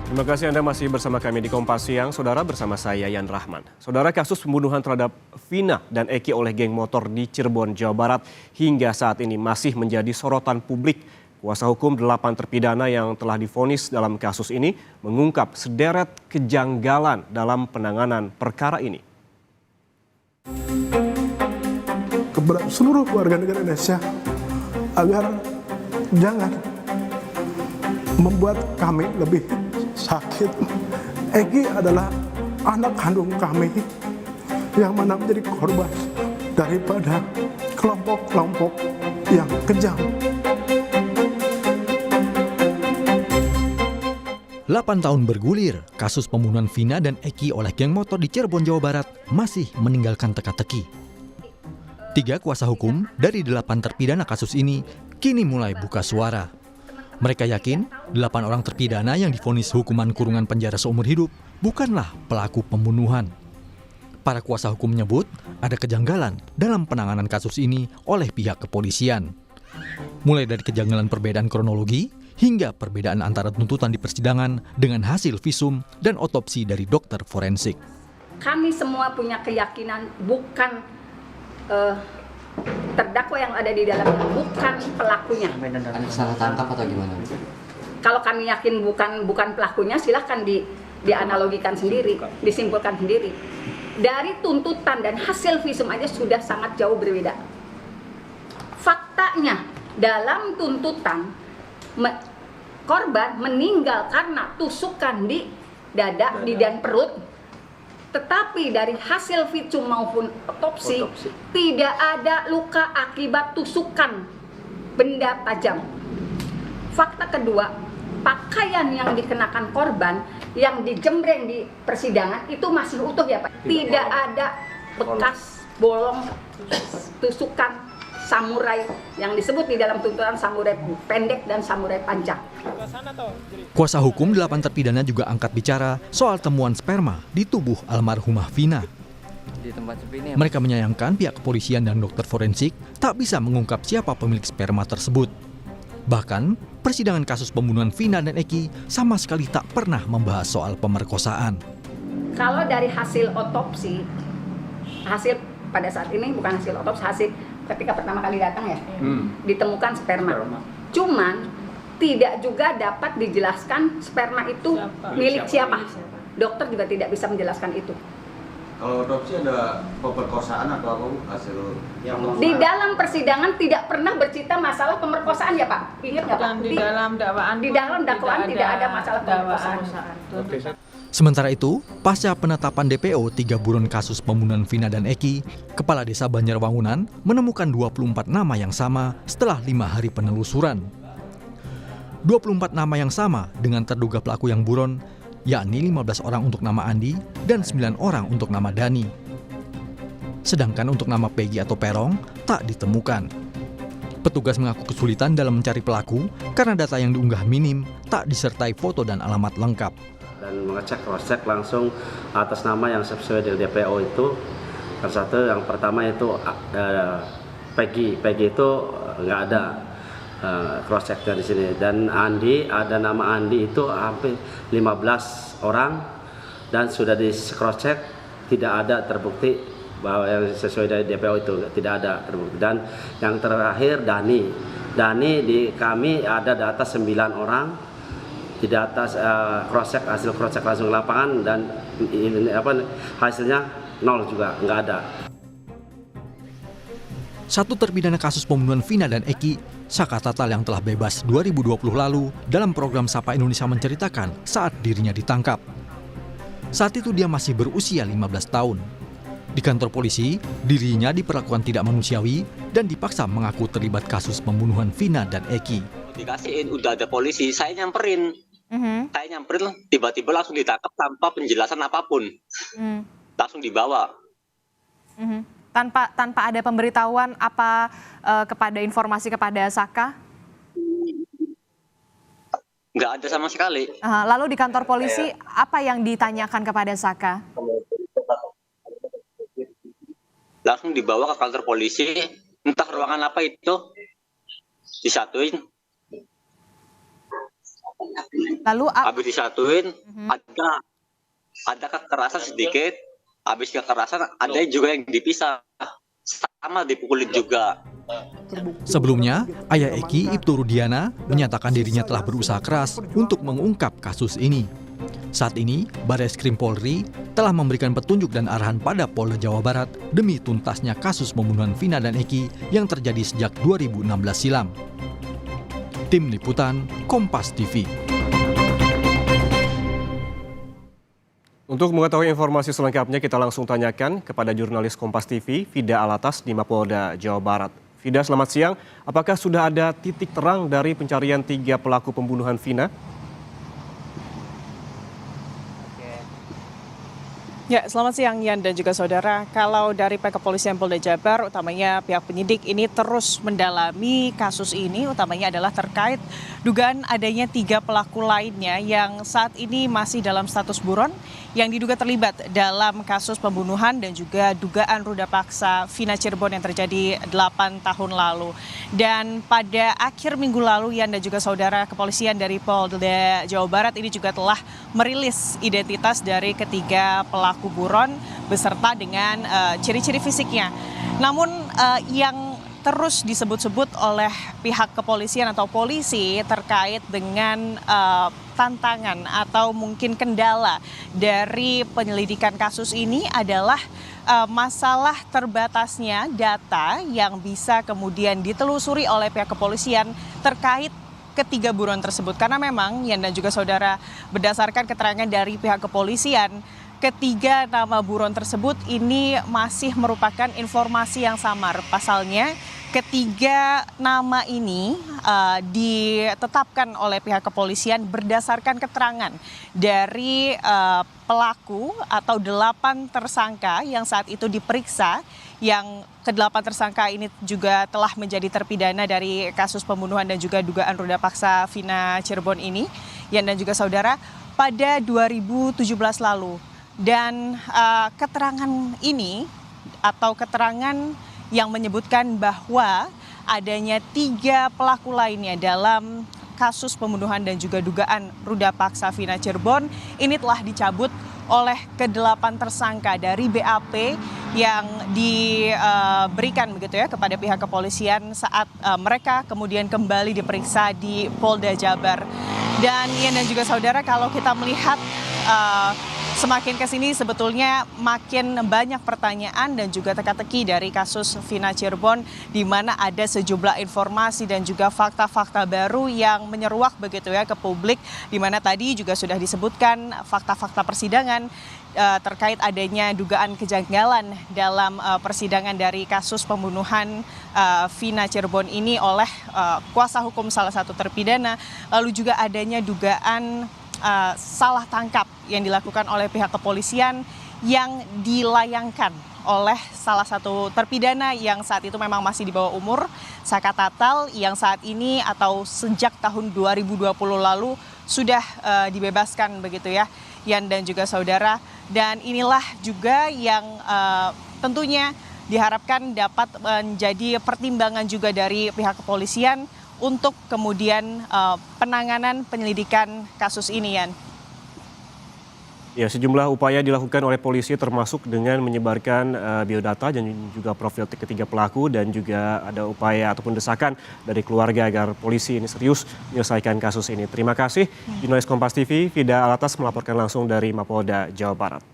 Terima kasih Anda masih bersama kami di Kompas Siang. Saudara, bersama saya Yan Rahman. Saudara, kasus pembunuhan terhadap Vina dan Eki oleh geng motor di Cirebon, Jawa Barat hingga saat ini masih menjadi sorotan publik. Kuasa hukum 8 terpidana yang telah divonis dalam kasus ini mengungkap sederet kejanggalan dalam penanganan perkara ini. Kepada seluruh warga negara Indonesia agar jangan membuat kami lebih sakit. Eki adalah anak kandung kami yang mana menjadi korban daripada kelompok-kelompok yang kejam. 8 tahun bergulir, kasus pembunuhan Vina dan Eki oleh geng motor di Cirebon, Jawa Barat masih meninggalkan teka-teki. 3 kuasa hukum dari 8 terpidana kasus ini kini mulai buka suara. Mereka yakin 8 orang terpidana yang divonis hukuman kurungan penjara seumur hidup bukanlah pelaku pembunuhan. Para kuasa hukum menyebut ada kejanggalan dalam penanganan kasus ini oleh pihak kepolisian. Mulai dari kejanggalan perbedaan kronologi hingga perbedaan antara tuntutan di persidangan dengan hasil visum dan otopsi dari dokter forensik. Kami semua punya keyakinan bukan terdakwa yang ada di dalamnya, bukan pelakunya. Ada salah tangkap atau gimana? Kalau kami yakin bukan pelakunya, silahkan dianalogikan sendiri, disimpulkan sendiri. Dari tuntutan dan hasil visum aja sudah sangat jauh berbeda. Faktanya dalam tuntutan korban meninggal karena tusukan di dada, di dan perut. Tetapi dari hasil visum maupun otopsi tidak ada luka akibat tusukan benda tajam. Fakta kedua, pakaian yang dikenakan korban yang dijembreng di persidangan itu masih utuh ya Pak. Tidak ada bekas bolong tusukan samurai yang disebut di dalam tuntutan samurai pendek dan samurai panjang. Kuasa hukum 8 terpidana juga angkat bicara soal temuan sperma di tubuh almarhumah Vina. Mereka menyayangkan pihak kepolisian dan dokter forensik tak bisa mengungkap siapa pemilik sperma tersebut. Bahkan, persidangan kasus pembunuhan Vina dan Eki sama sekali tak pernah membahas soal pemerkosaan. Kalau dari hasil otopsi, hasil pada saat ini bukan hasil otopsi, hasil ketika pertama kali datang ya, ditemukan sperma. Cuman tidak juga dapat dijelaskan sperma itu milik siapa. Dokter juga tidak bisa menjelaskan itu. Kalau otopsi ada pemerkosaan atau apa hasil yang di dalam persidangan tidak pernah bercerita masalah pemerkosaan ya Pak. Ingat nggak Pak? Di dalam dakwaan. Di dalam dakwaan tidak ada masalah pemerkosaan. Sementara itu, pasca penetapan DPO 3 buron kasus pembunuhan Vina dan Eki, Kepala Desa Banjarwangunan menemukan 24 nama yang sama setelah 5 hari penelusuran. 24 nama yang sama dengan terduga pelaku yang buron, yakni 15 orang untuk nama Andi dan 9 orang untuk nama Dani. Sedangkan untuk nama Peggy atau Perong tak ditemukan. Petugas mengaku kesulitan dalam mencari pelaku karena data yang diunggah minim, tak disertai foto dan alamat lengkap. Dan mengecek cross-check langsung atas nama yang sesuai dengan DPO itu. Satu yang pertama itu Peggy itu nggak ada cross-checknya di sini. Dan Andi, ada nama Andi itu hampir 15 orang dan sudah di cross-check tidak ada terbukti bahwa yang sesuai dari DPO itu tidak ada terbukti. Dan yang terakhir Dani di kami ada data 9 orang. Di atas cross-check, hasil cross-check langsung lapangan dan hasilnya 0 juga, nggak ada. Satu terpidana kasus pembunuhan Vina dan Eki, Saka Tatal yang telah bebas 2020 lalu dalam program Sapa Indonesia menceritakan saat dirinya ditangkap. Saat itu dia masih berusia 15 tahun. Di kantor polisi, dirinya diperlakukan tidak manusiawi dan dipaksa mengaku terlibat kasus pembunuhan Vina dan Eki. Dikasihin udah ada polisi, saya nyamperin. Saya nyamperin, tiba-tiba langsung ditangkap tanpa penjelasan apapun. Langsung dibawa. Tanpa ada pemberitahuan apa kepada informasi kepada Saka? Nggak ada sama sekali. Lalu di kantor polisi apa yang ditanyakan kepada Saka? Langsung dibawa ke kantor polisi, entah ruangan apa itu, disatuin. Lalu Habis disatuin, ada kekerasan sedikit. Habis kekerasan ada juga yang dipisah. Sama dipukulin juga. Sebelumnya, ayah Eki, Ibtu Rudiana, menyatakan dirinya telah berusaha keras untuk mengungkap kasus ini. Saat ini, Barreskrim Polri telah memberikan petunjuk dan arahan pada Polda Jawa Barat demi tuntasnya kasus pembunuhan Vina dan Eki yang terjadi sejak 2016 silam. Tim Liputan, Kompas TV. Untuk mengetahui informasi selengkapnya, kita langsung tanyakan kepada jurnalis Kompas TV, Vida Alatas di Mapolda, Jawa Barat. Vida, selamat siang. Apakah sudah ada titik terang dari pencarian 3 pelaku pembunuhan Vina? Ya, selamat siang Yan dan juga saudara. Kalau dari pihak kepolisian Polda Jabar, utamanya pihak penyidik ini terus mendalami kasus ini, utamanya adalah terkait dugaan adanya 3 pelaku lainnya yang saat ini masih dalam status buron yang diduga terlibat dalam kasus pembunuhan dan juga dugaan ruda paksa Vina Cirebon yang terjadi 8 tahun lalu. Dan pada akhir minggu lalu, Yan dan juga saudara, kepolisian dari Polda Jawa Barat ini juga telah merilis identitas dari ketiga pelaku buron beserta dengan ciri-ciri fisiknya. Namun yang terus disebut-sebut oleh pihak kepolisian atau polisi terkait dengan tantangan atau mungkin kendala dari penyelidikan kasus ini adalah masalah terbatasnya data yang bisa kemudian ditelusuri oleh pihak kepolisian terkait ketiga buron tersebut. Karena memang, Yan dan juga saudara, berdasarkan keterangan dari pihak kepolisian, ketiga nama buron tersebut ini masih merupakan informasi yang samar. Pasalnya, ketiga nama ini ditetapkan oleh pihak kepolisian berdasarkan keterangan dari pelaku atau 8 tersangka yang saat itu diperiksa, yang ke-8 tersangka ini juga telah menjadi terpidana dari kasus pembunuhan dan juga dugaan ruda paksa Vina Cirebon ini, Yan dan juga saudara, pada 2017 lalu. Dan keterangan ini atau keterangan yang menyebutkan bahwa adanya 3 pelaku lainnya dalam kasus pembunuhan dan juga dugaan ruda paksa Vina Cirebon ini telah dicabut oleh ke-8 tersangka dari BAP yang diberikan begitu ya kepada pihak kepolisian saat mereka kemudian kembali diperiksa di Polda Jabar. Dan Ian dan juga saudara, kalau kita melihat semakin ke sini sebetulnya makin banyak pertanyaan dan juga teka-teki dari kasus Vina Cirebon, di mana ada sejumlah informasi dan juga fakta-fakta baru yang menyeruak begitu ya ke publik, di mana tadi juga sudah disebutkan fakta-fakta persidangan terkait adanya dugaan kejanggalan dalam persidangan dari kasus pembunuhan Vina Cirebon ini oleh kuasa hukum salah satu terpidana, lalu juga adanya dugaan salah tangkap yang dilakukan oleh pihak kepolisian yang dilayangkan oleh salah satu terpidana yang saat itu memang masih di bawah umur, Saka Tatal, yang saat ini atau sejak tahun 2020 lalu sudah dibebaskan begitu ya, Yan dan juga saudara. Dan inilah juga yang tentunya diharapkan dapat menjadi pertimbangan juga dari pihak kepolisian untuk kemudian penanganan penyelidikan kasus ini, Yan. Ya, sejumlah upaya dilakukan oleh polisi termasuk dengan menyebarkan biodata dan juga profil ketiga pelaku, dan juga ada upaya ataupun desakan dari keluarga agar polisi ini serius menyelesaikan kasus ini. Terima kasih jurnalis Kompas TV Vida Alatas melaporkan langsung dari Mapolda, Jawa Barat.